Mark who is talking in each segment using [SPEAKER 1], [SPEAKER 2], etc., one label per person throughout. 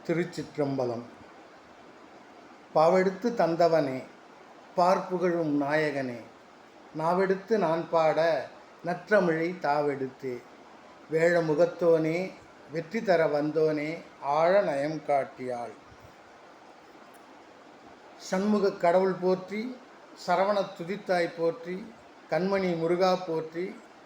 [SPEAKER 1] திருச்சிற்றம்பலம். பாவெடுத்து தந்தவனே, பார்ப்புகழும் நாயகனே, நாவெடுத்து நான் பாட நற்றமிழை தாவெடுத்தே, வேழ முகத்தோனே, வெற்றி தர வந்தோனே, ஆழ நயம் காட்டியாள். சண்முகக் கடவுள் போற்றி, சரவணத் துதித்தாய் போற்றி, கண்மணி முருகா போற்றி,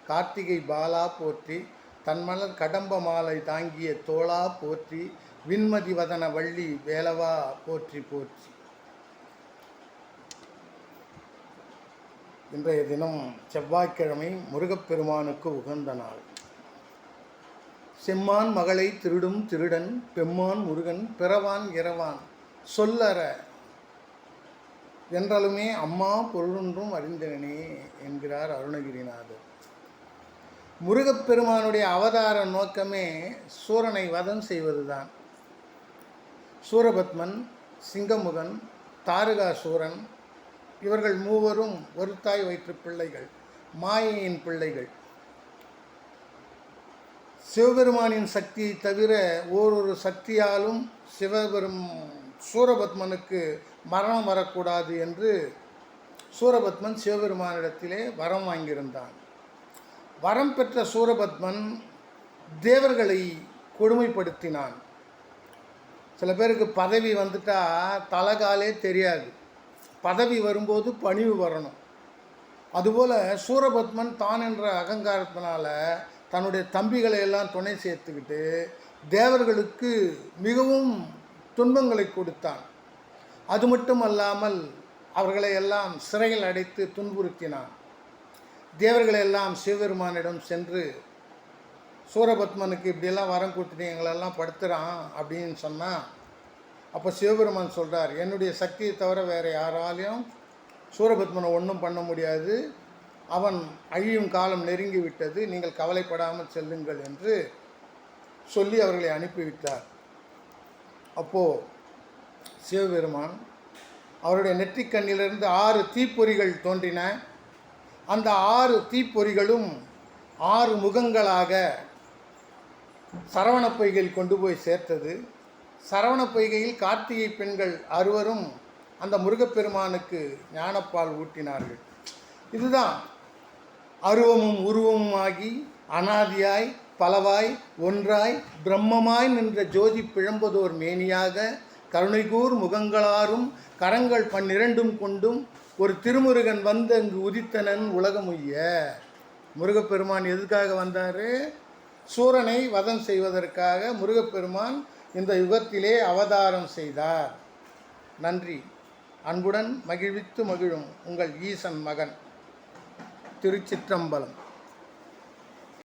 [SPEAKER 1] கார்த்திகை பாலா போற்றி, தன்மலர் கடம்ப மாலை தாங்கிய தோளா போற்றி, விண்மதி வதன வள்ளி வேலவா போற்றி போற்றி. இன்றைய தினம் செவ்வாய்க்கிழமை, முருகப்பெருமானுக்கு உகந்த நாள். செம்மான் மகளை திருடும் திருடன் பெம்மான் முருகன் பிறவான் இரவான் சொல்லற என்றாலுமே அம்மா பொருளொன்றும் அறிந்தனே என்கிறார் அருணகிரிநாதர். முருகப்பெருமானுடைய அவதார நோக்கமே சூரனை வதம் செய்வதுதான். சூரபத்மன், சிங்கமுகன், தாரகாசூரன் இவர்கள் மூவரும் ஒரு தாய் வயிற்று பிள்ளைகள், மாயையின் பிள்ளைகள். சிவபெருமானின் சக்தியை தவிர ஓரொரு சக்தியாலும் சூரபத்மனுக்கு மரணம் வரக்கூடாது என்று சூரபத்மன் சிவபெருமானிடத்திலே வரம் வாங்கியிருந்தான். வரம் பெற்ற சூரபத்மன் தேவர்களை கொடுமைப்படுத்தினான். சில பேருக்கு பதவி வந்துட்டால் தலகாலே தெரியாது, பதவி வரும்போது பணிவு வரணும். அதுபோல் சூரபத்மன் தான் என்ற அகங்காரத்தினால தன்னுடைய தம்பிகளை எல்லாம் துணை சேர்த்துக்கிட்டு தேவர்களுக்கு மிகவும் துன்பங்களை கொடுத்தான். அது மட்டும் அல்லாமல் அவர்களை எல்லாம் சிறையில் அடைத்து துன்புறுத்தினான். தேவர்களெல்லாம் சிவபெருமானிடம் சென்று சூரபத்மனுக்கு இப்படியெல்லாம் வரம் கொடுத்துட்டு எங்களெல்லாம் படுத்துகிறான் அப்படின்னு சொன்னால், அப்போ சிவபெருமான் சொல்கிறார், என்னுடைய சக்தியை தவிர வேறு யாராலையும் சூரபத்மனை ஒன்றும் பண்ண முடியாது, அவன் அழியும் காலம் நெருங்கி விட்டது, நீங்கள் கவலைப்படாமல் செல்லுங்கள் என்று சொல்லி அவர்களை அனுப்பிவிட்டார். அப்போது சிவபெருமான் அவருடைய நெற்றிக்கண்ணிலிருந்து 6 தீப்பொறிகள் தோன்றின. அந்த 6 தீப்பொறிகளும் 6 முகங்களாக சரவண பொய்கையில் கொண்டு போய் சேர்த்தது. சரவண பொய்கையில் கார்த்திகை பெண்கள் 6 அந்த முருகப்பெருமானுக்கு ஞானப்பால் ஊட்டினார்கள். இதுதான் அருவமும் உருவமும் ஆகி அனாதியாய் பலவாய் ஒன்றாய் பிரம்மமாய் நின்ற ஜோதி பிழம்பதோர் மேனியாக கருணைகூர் முகங்களாரும் கரங்கள் 12 கொண்டும் ஒரு திருமுருகன் வந்து அங்கு உதித்தனன் உலகமுய்ய. முருகப்பெருமான் எதுக்காக வந்தார்? சூரனை வதம் செய்வதற்காக முருகப்பெருமான் இந்த யுகத்திலே அவதாரம் செய்தார். நன்றி. அன்புடன் மகிழ்வித்து மகிழும் உங்கள் ஈசன் மகன். திருச்சிற்றம்பலம்.